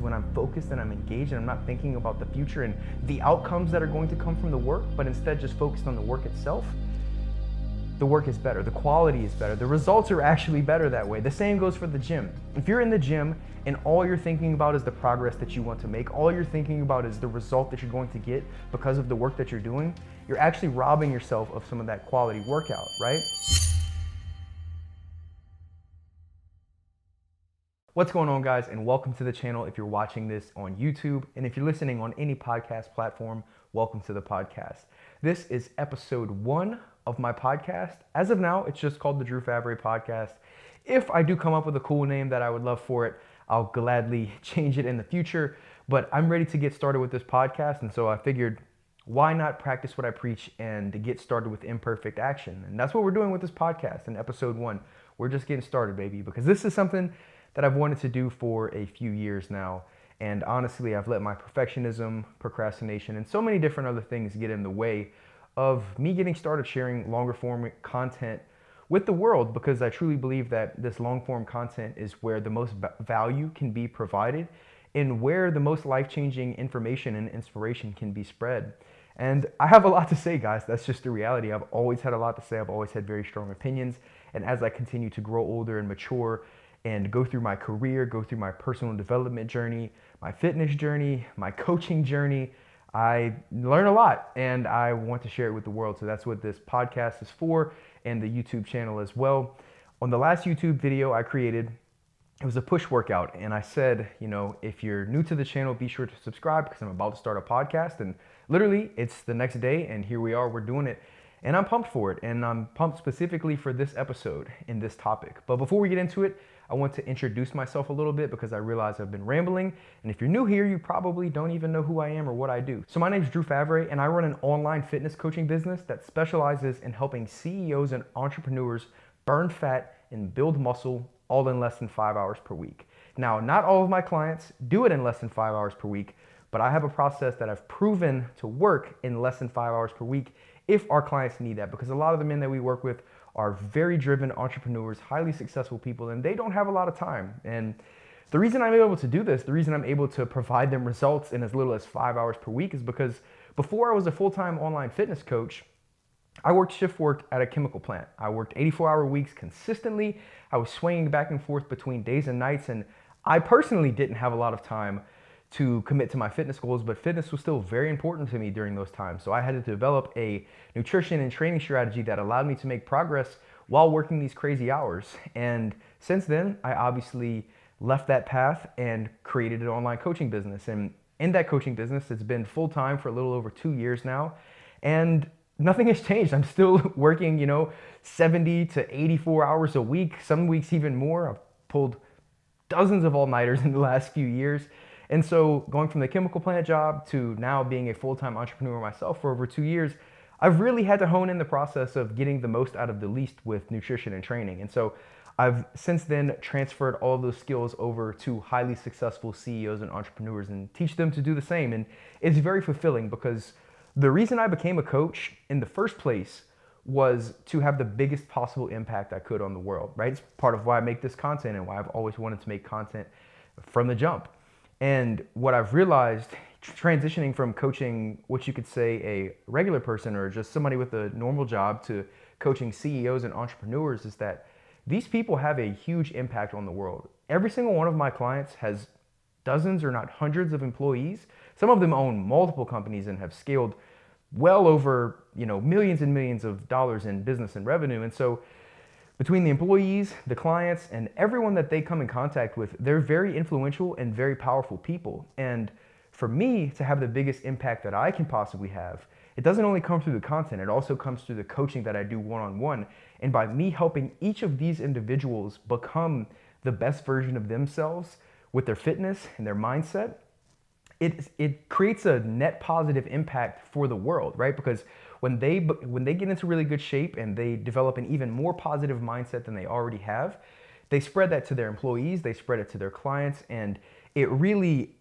when I'm focused and I'm engaged and I'm not thinking about the future and the outcomes that are going to come from the work, but instead just focused on the work itself, the work is better, the quality is better, the results are actually better that way. The same goes for the gym. If you're in the gym and all you're thinking about is the progress that you want to make, all you're thinking about is the result that you're going to get because of the work that you're doing, you're actually robbing yourself of some of that quality workout, right? What's going on, guys, and welcome to the channel if you're watching this on YouTube, and if you're listening on any podcast platform, welcome to the podcast. This is episode 1 of my podcast. As of now, it's just called the Drew Favre Podcast. If I do come up with a cool name that I would love for it, I'll gladly change it in the future, but I'm ready to get started with this podcast, and so I figured, why not practice what I preach and get started with imperfect action? And that's what we're doing with this podcast in episode 1. We're just getting started, baby, because this is something that I've wanted to do for a few years now. And honestly, I've let my perfectionism, procrastination, and so many different other things get in the way of me getting started sharing longer form content with the world, because I truly believe that this long form content is where the most value can be provided and where the most life-changing information and inspiration can be spread. And I have a lot to say, guys. That's just the reality. I've always had a lot to say. I've always had very strong opinions. And as I continue to grow older and mature and go through my career, go through my personal development journey, my fitness journey, my coaching journey, I learn a lot and I want to share it with the world. So that's what this podcast is for, and the YouTube channel as well. On the last YouTube video I created, it was a push workout, and I said, if you're new to the channel, be sure to subscribe because I'm about to start a podcast. And literally it's the next day and here we are, we're doing it. And I'm pumped for it, and I'm pumped specifically for this episode and this topic. But before we get into it, I want to introduce myself a little bit because I realize I've been rambling. And if you're new here, you probably don't even know who I am or what I do. So my name is Drew Favre, and I run an online fitness coaching business that specializes in helping CEOs and entrepreneurs burn fat and build muscle all in less than 5 hours per week. Now, not all of my clients do it in less than 5 hours per week, but I have a process that I've proven to work in less than 5 hours per week if our clients need that, because a lot of the men that we work with are very driven entrepreneurs, highly successful people, and they don't have a lot of time. And the reason I'm able to do this, the reason I'm able to provide them results in as little as 5 hours per week, is because before I was a full-time online fitness coach, I worked shift work at a chemical plant. I worked 84-hour weeks consistently. I was swinging back and forth between days and nights, and I personally didn't have a lot of time to commit to my fitness goals, but fitness was still very important to me during those times. So I had to develop a nutrition and training strategy that allowed me to make progress while working these crazy hours. And since then, I obviously left that path and created an online coaching business. And in that coaching business, it's been full-time for a little over 2 years now. And nothing has changed. I'm still working, 70 to 84 hours a week, some weeks even more. I've pulled dozens of all-nighters in the last few years. And so going from the chemical plant job to now being a full-time entrepreneur myself for over 2 years, I've really had to hone in the process of getting the most out of the least with nutrition and training. And so I've since then transferred all of those skills over to highly successful CEOs and entrepreneurs and teach them to do the same. And it's very fulfilling because the reason I became a coach in the first place was to have the biggest possible impact I could on the world, right? It's part of why I make this content and why I've always wanted to make content from the jump. And what I've realized transitioning from coaching what you could say a regular person or just somebody with a normal job to coaching CEOs and entrepreneurs is that these people have a huge impact on the world. Every single one of my clients has dozens or not hundreds of employees. Some of them own multiple companies and have scaled well over, millions and millions of dollars in business and revenue. And so between the employees, the clients, and everyone that they come in contact with, they're very influential and very powerful people. And for me to have the biggest impact that I can possibly have, it doesn't only come through the content, it also comes through the coaching that I do one-on-one. And by me helping each of these individuals become the best version of themselves with their fitness and their mindset, it creates a net positive impact for the world, right? Because when they get into really good shape and they develop an even more positive mindset than they already have, they spread that to their employees, they spread it to their clients, and it really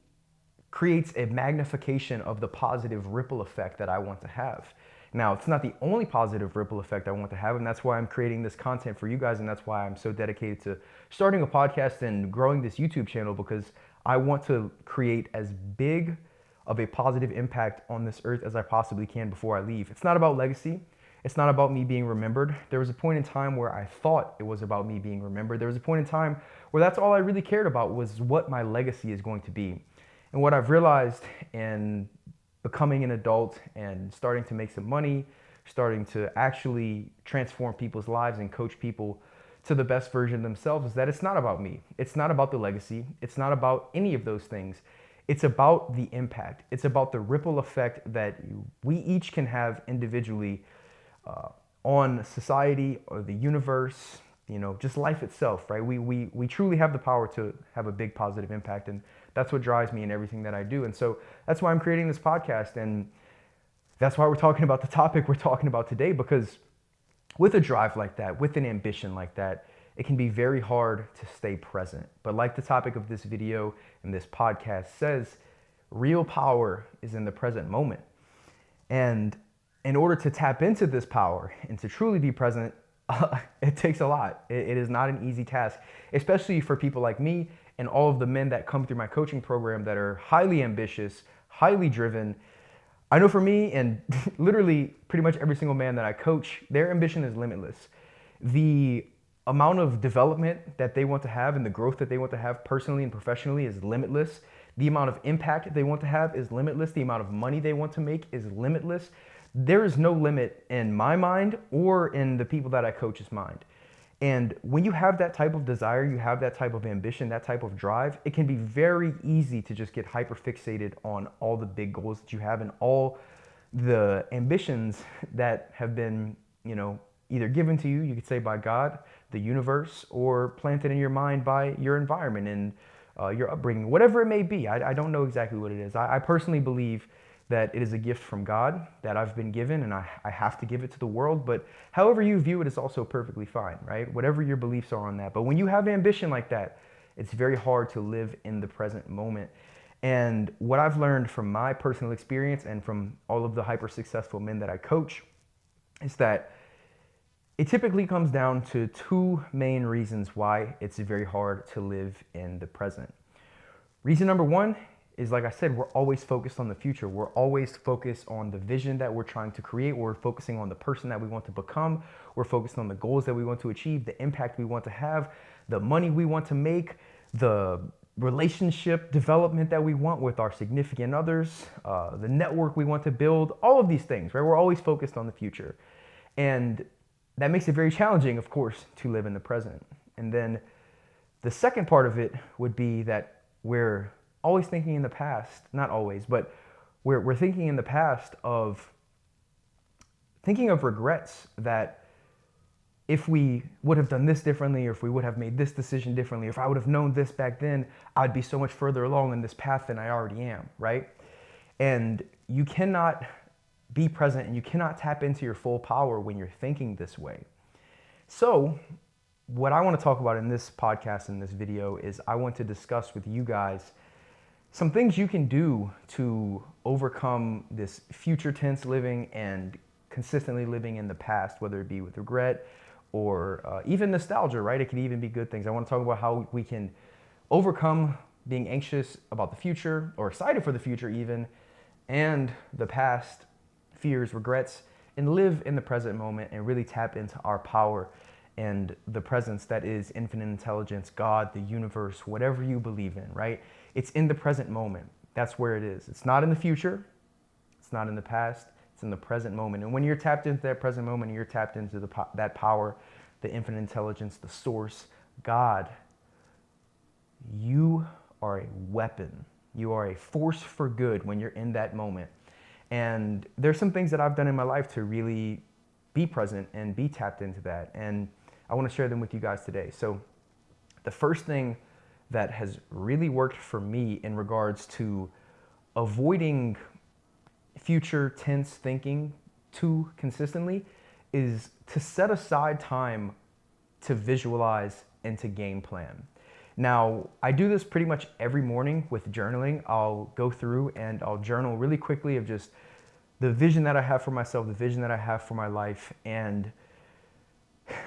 creates a magnification of the positive ripple effect that I want to have. Now, it's not the only positive ripple effect I want to have, and that's why I'm creating this content for you guys, and that's why I'm so dedicated to starting a podcast and growing this YouTube channel, because I want to create as big of a positive impact on this earth as I possibly can before I leave. It's not about legacy. It's not about me being remembered. There was a point in time where I thought it was about me being remembered. There was a point in time where that's all I really cared about, was what my legacy is going to be. And what I've realized in becoming an adult and starting to make some money, starting to actually transform people's lives and coach people to the best version of themselves, is that it's not about me. It's not about the legacy. It's not about any of those things. It's about the impact. It's about the ripple effect that we each can have individually on society or the universe, just life itself, right? We truly have the power to have a big positive impact, and that's what drives me in everything that I do. And so that's why I'm creating this podcast, and that's why we're talking about the topic we're talking about today, because with a drive like that, with an ambition like that, it can be very hard to stay present. But like the topic of this video and this podcast says, real power is in the present moment. And in order to tap into this power and to truly be present, it takes a lot. It is not an easy task, especially for people like me and all of the men that come through my coaching program that are highly ambitious, highly driven. I know for me, and literally pretty much every single man that I coach, their ambition is limitless. The amount of development that they want to have and the growth that they want to have personally and professionally is limitless. The amount of impact they want to have is limitless. The amount of money they want to make is limitless. There is no limit in my mind or in the people that I coach's mind. And when you have that type of desire, you have that type of ambition, that type of drive, it can be very easy to just get hyper fixated on all the big goals that you have and all the ambitions that have been, either given to you could say by God, the universe, or planted in your mind by your environment and your upbringing, whatever it may be. I don't know exactly what it is. I personally believe that it is a gift from God that I've been given, and I have to give it to the world. But however you view it is also perfectly fine, right? Whatever your beliefs are on that. But when you have ambition like that, it's very hard to live in the present moment. And what I've learned from my personal experience and from all of the hyper successful men that I coach is that it typically comes down to two main reasons why it's very hard to live in the present. Reason number one is, like I said, we're always focused on the future. We're always focused on the vision that we're trying to create. We're focusing on the person that we want to become. We're focused on the goals that we want to achieve, the impact we want to have, the money we want to make, the relationship development that we want with our significant others, the network we want to build, all of these things, right? We're always focused on the future. And that makes it very challenging, of course, to live in the present. And then the second part of it would be that we're always thinking in the past, not always, but we're thinking in the past of thinking of regrets, that if we would have done this differently, or if we would have made this decision differently, or if I would have known this back then, I'd be so much further along in this path than I already am, right? And you cannot be present and you cannot tap into your full power when you're thinking this way. So what I want to talk about in this podcast, in this video, is I want to discuss with you guys some things you can do to overcome this future tense living and consistently living in the past, whether it be with regret or even nostalgia, right? It can even be good things. I want to talk about how we can overcome being anxious about the future or excited for the future even, and the past fears, regrets, and live in the present moment and really tap into our power and the presence that is infinite intelligence, God, the universe, whatever you believe in, right? It's in the present moment. That's where it is. It's not in the future. It's not in the past. It's in the present moment. And when you're tapped into that present moment, you're tapped into that power, the infinite intelligence, the source, God, you are a weapon. You are a force for good when you're in that moment. And there's some things that I've done in my life to really be present and be tapped into that. And I want to share them with you guys today. So the first thing that has really worked for me in regards to avoiding future tense thinking too consistently is to set aside time to visualize and to game plan. Now, I do this pretty much every morning with journaling. I'll go through and I'll journal really quickly of just the vision that I have for myself, the vision that I have for my life, and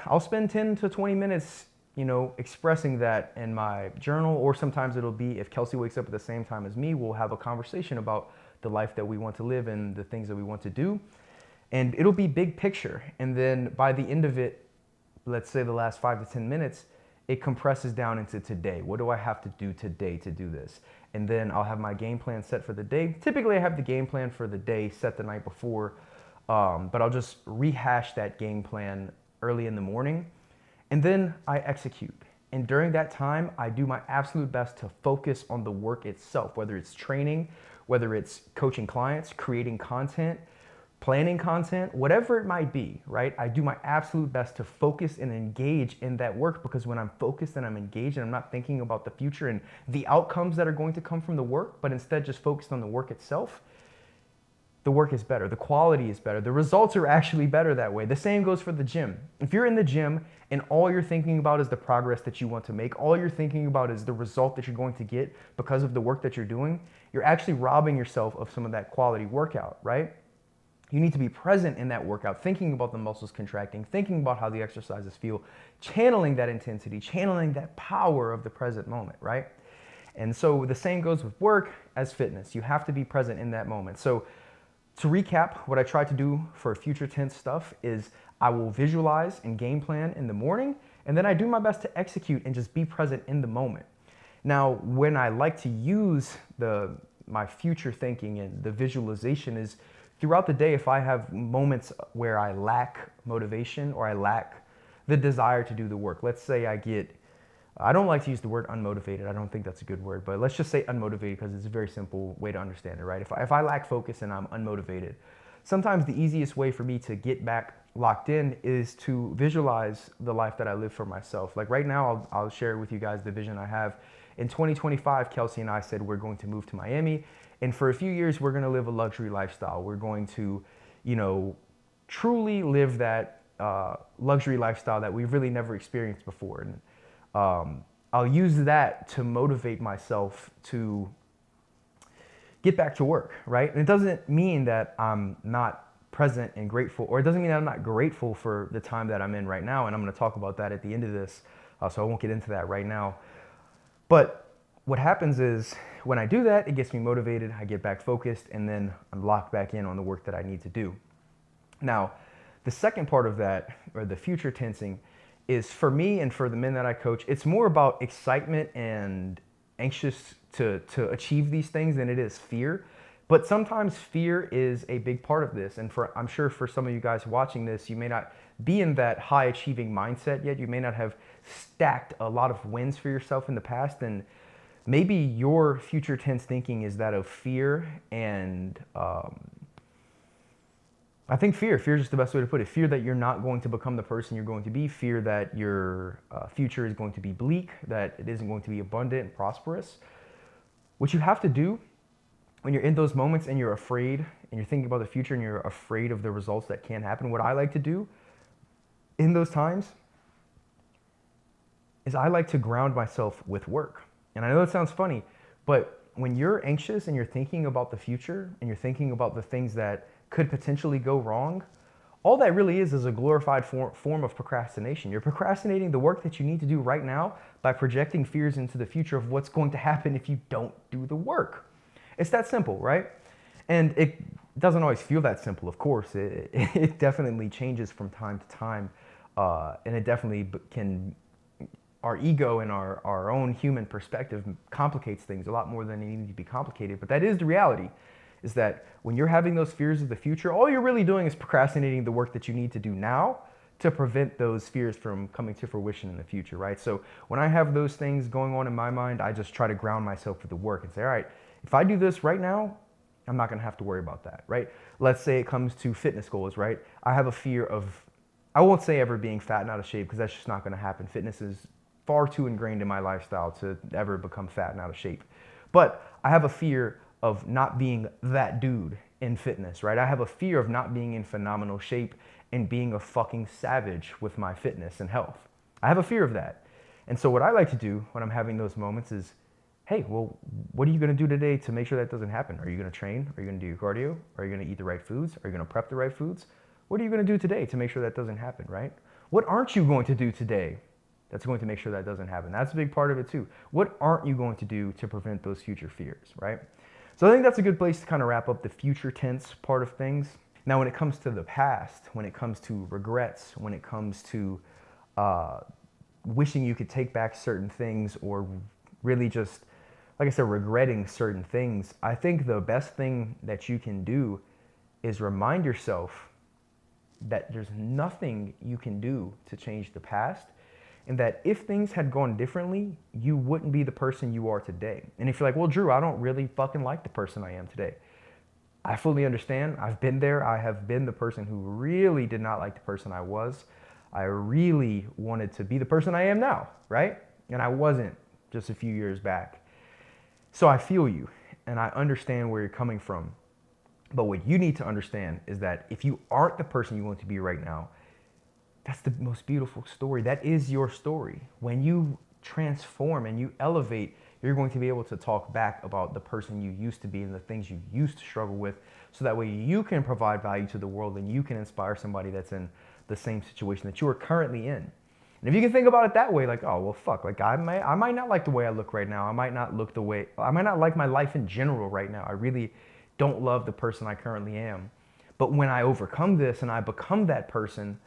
I'll spend 10 to 20 minutes expressing that in my journal, or sometimes it'll be if Kelsey wakes up at the same time as me, we'll have a conversation about the life that we want to live and the things that we want to do. And it'll be big picture. And then by the end of it, let's say the last 5 to 10 minutes, it compresses down into today. What do I have to do today to do this? And then I'll have my game plan set for the day. Typically I have the game plan for the day set the night before, but I'll just rehash that game plan early in the morning, and then I execute. And during that time, I do my absolute best to focus on the work itself, whether it's training, whether it's coaching clients, creating content, planning content, whatever it might be, right? I do my absolute best to focus and engage in that work, because when I'm focused and I'm engaged and I'm not thinking about the future and the outcomes that are going to come from the work, but instead just focused on the work itself, the work is better, the quality is better, the results are actually better that way. The same goes for the gym. If you're in the gym and all you're thinking about is the progress that you want to make, all you're thinking about is the result that you're going to get because of the work that you're doing, you're actually robbing yourself of some of that quality workout, right? You need to be present in that workout, thinking about the muscles contracting, thinking about how the exercises feel, channeling that intensity, channeling that power of the present moment, right? And so the same goes with work as fitness. You have to be present in that moment. So to recap, what I try to do for future tense stuff is I will visualize and game plan in the morning, and then I do my best to execute and just be present in the moment. Now, when I like to use my future thinking and the visualization is throughout the day. If I have moments where I lack motivation or I lack the desire to do the work, let's say I don't like to use the word unmotivated. I don't think that's a good word, but let's just say unmotivated because it's a very simple way to understand it, right? If I lack focus and I'm unmotivated, sometimes the easiest way for me to get back locked in is to visualize the life that I live for myself. Like right now, I'll share with you guys the vision I have. In 2025, Kelsey and I said we're going to move to Miami, and for a few years, we're going to live a luxury lifestyle. We're going to, truly live that luxury lifestyle that we've really never experienced before. And I'll use that to motivate myself to get back to work, right? And it doesn't mean that I'm not present and grateful, or it doesn't mean that I'm not grateful for the time that I'm in right now. And I'm going to talk about that at the end of this, so I won't get into that right now. But what happens is when I do that, it gets me motivated, I get back focused, and then I'm locked back in on the work that I need to do. Now, the second part of that, or the future tensing, is for me and for the men that I coach, it's more about excitement and anxious to achieve these things than it is fear. But sometimes fear is a big part of this. And I'm sure for some of you guys watching this, you may not be in that high achieving mindset yet. You may not have stacked a lot of wins for yourself in the past. And maybe your future tense thinking is that of fear and I think fear is just the best way to put it. Fear that you're not going to become the person you're going to be. Fear that your future is going to be bleak, that it isn't going to be abundant and prosperous. What you have to do when you're in those moments and you're afraid and you're thinking about the future and you're afraid of the results that can happen, what I like to do in those times is I like to ground myself with work. And I know it sounds funny, but when you're anxious and you're thinking about the future and you're thinking about the things that could potentially go wrong, all that really is a glorified form of procrastination. You're procrastinating the work that you need to do right now by projecting fears into the future of what's going to happen if you don't do the work. It's that simple, right? And it doesn't always feel that simple, of course. It definitely changes from time to time, and it definitely can, our ego and our own human perspective complicates things a lot more than they need to be complicated, but that is the reality. Is that when you're having those fears of the future, all you're really doing is procrastinating the work that you need to do now to prevent those fears from coming to fruition in the future, right? So when I have those things going on in my mind, I just try to ground myself with the work and say, all right, if I do this right now, I'm not gonna have to worry about that, right? Let's say it comes to fitness goals, right? I have a fear of, I won't say ever being fat and out of shape because that's just not gonna happen. Fitness is far too ingrained in my lifestyle to ever become fat and out of shape. But I have a fear of not being that dude in fitness, right? I have a fear of not being in phenomenal shape and being a fucking savage with my fitness and health. I have a fear of that. And so what I like to do when I'm having those moments is, hey, well, what are you gonna do today to make sure that doesn't happen? Are you gonna train? Are you gonna do your cardio? Are you gonna eat the right foods? Are you gonna prep the right foods? What are you gonna do today to make sure that doesn't happen, right? What aren't you going to do today that's going to make sure that doesn't happen? That's a big part of it too. What aren't you going to do to prevent those future fears, right? So I think that's a good place to kind of wrap up the future tense part of things. Now, when it comes to the past, when it comes to regrets, when it comes to wishing you could take back certain things, or really just, like I said, regretting certain things, I think the best thing that you can do is remind yourself that there's nothing you can do to change the past, and that if things had gone differently, you wouldn't be the person you are today. And if you're like, well, Drew, I don't really fucking like the person I am today, I fully understand. I've been there. I have been the person who really did not like the person I was. I really wanted to be the person I am now, right? And I wasn't just a few years back. So I feel you, and I understand where you're coming from. But what you need to understand is that if you aren't the person you want to be right now, that's the most beautiful story. That is your story. When you transform and you elevate, you're going to be able to talk back about the person you used to be and the things you used to struggle with, so that way you can provide value to the world and you can inspire somebody that's in the same situation that you are currently in. And if you can think about it that way, like, oh, well, fuck, like I might not like the way I look right now. I might not like my life in general right now. I really don't love the person I currently am. But when I overcome this and I become that person,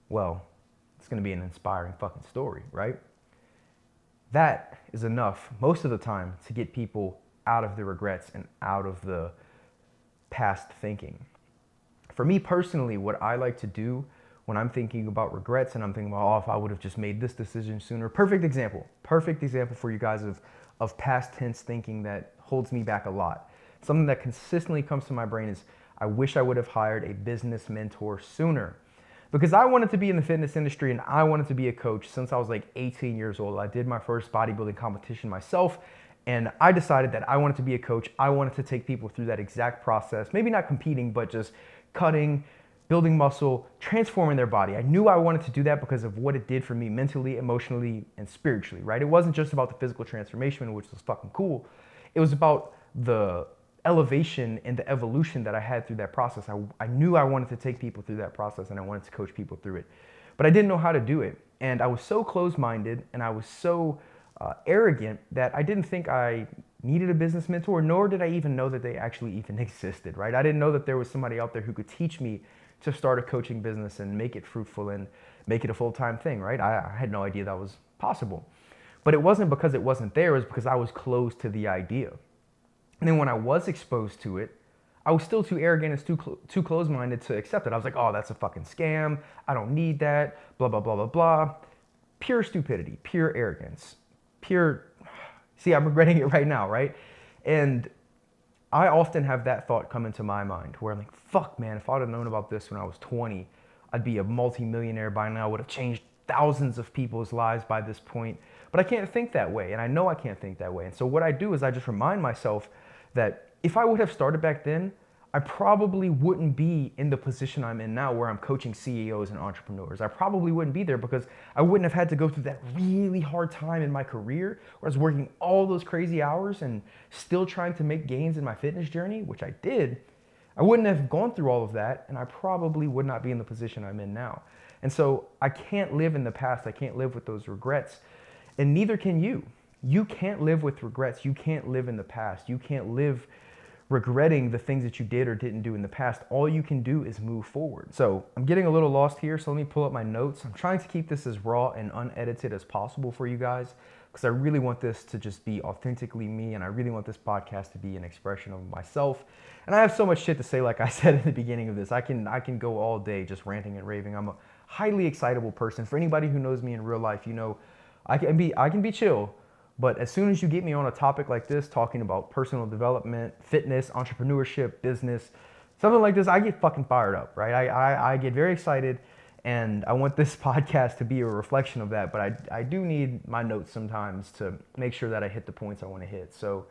well, it's going to be an inspiring fucking story, right? That is enough most of the time to get people out of the regrets and out of the past thinking. For me personally, what I like to do when I'm thinking about regrets and I'm thinking about, oh, if I would have just made this decision sooner. Perfect example for you guys of past tense thinking that holds me back a lot. Something that consistently comes to my brain is, I wish I would have hired a business mentor sooner. Because I wanted to be in the fitness industry and I wanted to be a coach since I was like 18 years old. I did my first bodybuilding competition myself, and I decided that I wanted to be a coach. I wanted to take people through that exact process, maybe not competing, but just cutting, building muscle, transforming their body. I knew I wanted to do that because of what it did for me mentally, emotionally, and spiritually, right? It wasn't just about the physical transformation, which was fucking cool. It was about the elevation and the evolution that I had through that process. I knew I wanted to take people through that process and I wanted to coach people through it, but I didn't know how to do it. And I was so closed-minded and I was so arrogant that I didn't think I needed a business mentor, nor did I even know that they actually even existed, right? I didn't know that there was somebody out there who could teach me to start a coaching business and make it fruitful and make it a full-time thing, right? I had no idea that was possible. But it wasn't because it wasn't there, it was because I was closed to the idea. And then when I was exposed to it, I was still too arrogant and too closed-minded to accept it. I was like, oh, that's a fucking scam. I don't need that, blah, blah, blah, blah, blah. Pure stupidity, pure arrogance, see, I'm regretting it right now, right? And I often have that thought come into my mind where I'm like, fuck, man, if I would have known about this when I was 20, I'd be a multi-millionaire by now. I would have changed thousands of people's lives by this point. But I can't think that way, and I know I can't think that way. And so what I do is I just remind myself that if I would have started back then, I probably wouldn't be in the position I'm in now where I'm coaching CEOs and entrepreneurs. I probably wouldn't be there because I wouldn't have had to go through that really hard time in my career where I was working all those crazy hours and still trying to make gains in my fitness journey, which I did. I wouldn't have gone through all of that, and I probably would not be in the position I'm in now. And so I can't live in the past. I can't live with those regrets, and neither can you. You can't live with regrets. You can't live in the past. You can't live regretting the things that you did or didn't do in the past. All you can do is move forward. So I'm getting a little lost here, so let me pull up my notes. I'm trying to keep this as raw and unedited as possible for you guys because I really want this to just be authentically me, and I really want this podcast to be an expression of myself. And I have so much shit to say, like I said in the beginning of this. I can go all day just ranting and raving. I'm a highly excitable person. For anybody who knows me in real life, you know I can be chill. But as soon as you get me on a topic like this, talking about personal development, fitness, entrepreneurship, business, something like this, I get fucking fired up, right? I get very excited, and I want this podcast to be a reflection of that. But I do need my notes sometimes to make sure that I hit the points I want to hit. So,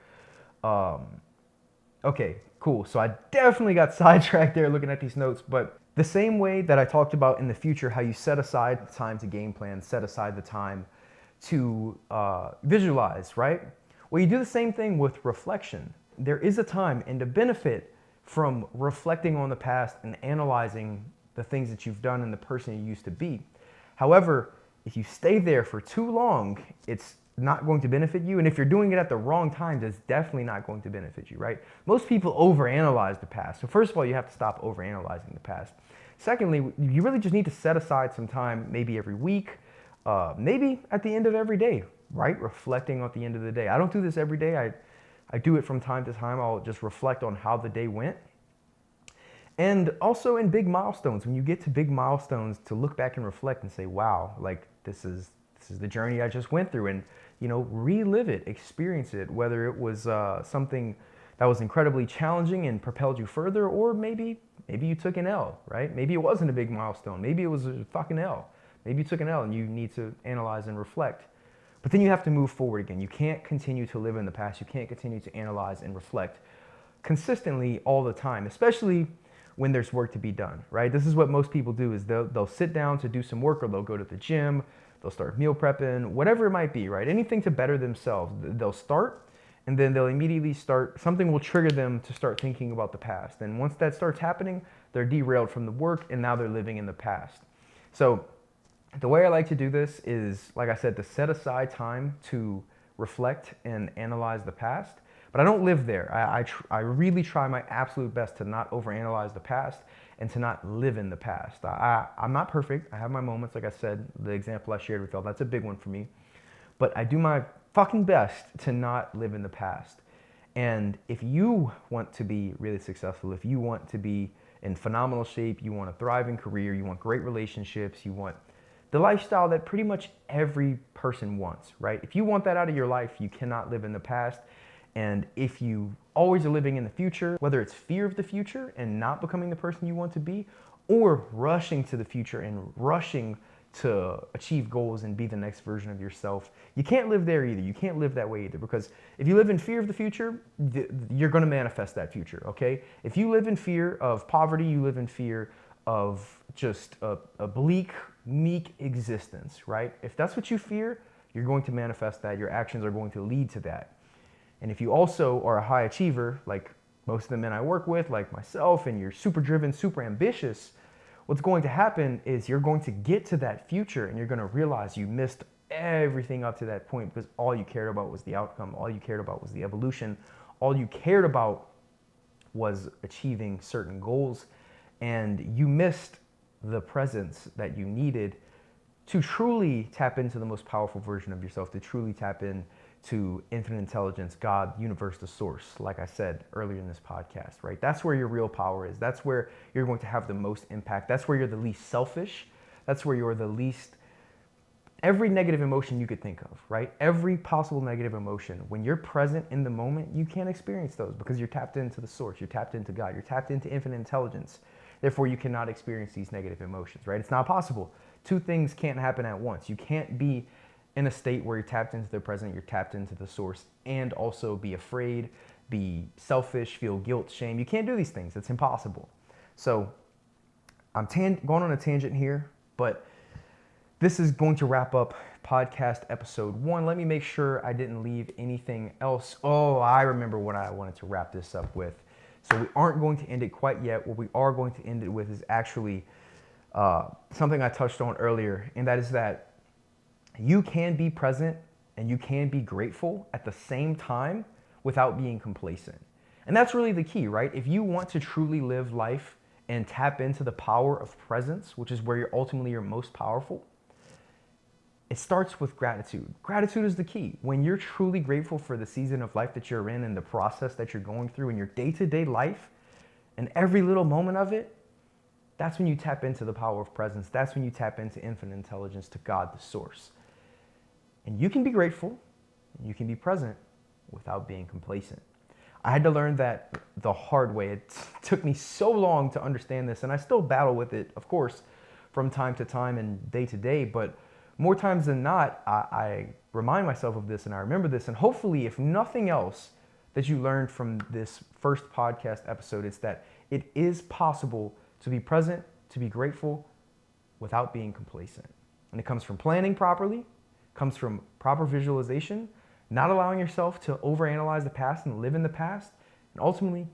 okay, cool. So I definitely got sidetracked there looking at these notes. But the same way that I talked about in the future, how you set aside the time to game plan, set aside the time to visualize, right? Well, you do the same thing with reflection. There is a time and a benefit from reflecting on the past and analyzing the things that you've done and the person you used to be. However, if you stay there for too long, it's not going to benefit you. And if you're doing it at the wrong times, it's definitely not going to benefit you, right? Most people overanalyze the past. So first of all, you have to stop overanalyzing the past. Secondly, you really just need to set aside some time, maybe every week, maybe at the end of every day, right? Reflecting at the end of the day. I don't do this every day. I do it from time to time. I'll just reflect on how the day went. And also in big milestones, when you get to big milestones, to look back and reflect and say, wow, like this is the journey I just went through, and relive it, experience it, whether it was something that was incredibly challenging and propelled you further, or maybe you took an L, right? Maybe it wasn't a big milestone. Maybe it was a fucking L. Maybe you took an L and you need to analyze and reflect. But then you have to move forward again. You can't continue to live in the past. You can't continue to analyze and reflect consistently all the time, especially when there's work to be done, right? This is what most people do, is they'll sit down to do some work, or they'll go to the gym, they'll start meal prepping, whatever it might be, right? Anything to better themselves. They'll start, and then they'll immediately start, something will trigger them to start thinking about the past. And once that starts happening, they're derailed from the work, and now they're living in the past. So the way I like to do this is, like I said, to set aside time to reflect and analyze the past. But I don't live there. I really try my absolute best to not overanalyze the past and to not live in the past. I'm not perfect. I have my moments, like I said, the example I shared with y'all, that's a big one for me. But I do my fucking best to not live in the past. And if you want to be really successful, if you want to be in phenomenal shape, you want a thriving career, you want great relationships, you want the lifestyle that pretty much every person wants, right? If you want that out of your life, you cannot live in the past. And if you always are living in the future, whether it's fear of the future and not becoming the person you want to be, or rushing to the future and rushing to achieve goals and be the next version of yourself, you can't live there either. You can't live that way either, because if you live in fear of the future, you're going to manifest that future, okay? If you live in fear of poverty, you live in fear of just a bleak, meek existence, right? If that's what you fear, you're going to manifest that. Your actions are going to lead to that. And if you also are a high achiever, like most of the men I work with, like myself, and you're super driven, super ambitious, what's going to happen is you're going to get to that future and you're going to realize you missed everything up to that point, because all you cared about was the outcome. All you cared about was the evolution. All you cared about was achieving certain goals, and you missed the presence that you needed to truly tap into the most powerful version of yourself, to truly tap in to infinite intelligence, God, universe, the source, like I said earlier in this podcast, right? That's where your real power is. That's where you're going to have the most impact. That's where you're the least selfish. That's where you're the least, every negative emotion you could think of, right? Every possible negative emotion, when you're present in the moment, you can't experience those because you're tapped into the source. You're tapped into God. You're tapped into infinite intelligence. Therefore, you cannot experience these negative emotions, right? It's not possible. Two things can't happen at once. You can't be in a state where you're tapped into the present, you're tapped into the source, and also be afraid, be selfish, feel guilt, shame. You can't do these things. It's impossible. So I'm going on a tangent here, but this is going to wrap up podcast episode 1. Let me make sure I didn't leave anything else. Oh, I remember what I wanted to wrap this up with. So we aren't going to end it quite yet. What we are going to end it with is actually something I touched on earlier, and that is that you can be present and you can be grateful at the same time without being complacent. And that's really the key, right? If you want to truly live life and tap into the power of presence, which is where you're ultimately most powerful, it starts with gratitude. Gratitude is the key. When you're truly grateful for the season of life that you're in and the process that you're going through in your day-to-day life and every little moment of it, that's when you tap into the power of presence. That's when you tap into infinite intelligence, to God, the source. And you can be grateful, you can be present without being complacent. I had to learn that the hard way. It took me so long to understand this, and I still battle with it, of course, from time to time and day to day, but more times than not, I remind myself of this and I remember this, and hopefully, if nothing else that you learned from this first podcast episode, it's that it is possible to be present, to be grateful without being complacent. And it comes from planning properly, comes from proper visualization, not allowing yourself to overanalyze the past and live in the past, and ultimately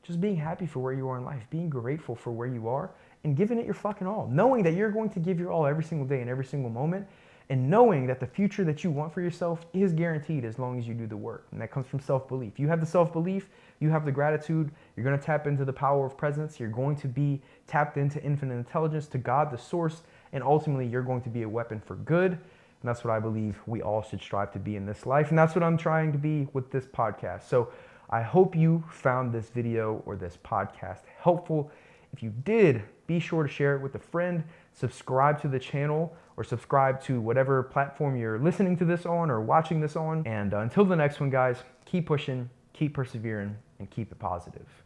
just being happy for where you are in life, being grateful for where you are, and giving it your fucking all, knowing that you're going to give your all every single day and every single moment, and knowing that the future that you want for yourself is guaranteed as long as you do the work. And that comes from self-belief. You have the self-belief, you have the gratitude, you're going to tap into the power of presence, you're going to be tapped into infinite intelligence, to God, the source, and ultimately you're going to be a weapon for good. And that's what I believe we all should strive to be in this life. And that's what I'm trying to be with this podcast. So I hope you found this video or this podcast helpful. If you did, be sure to share it with a friend, subscribe to the channel, or subscribe to whatever platform you're listening to this on or watching this on. And until the next one, guys, keep pushing, keep persevering, and keep it positive.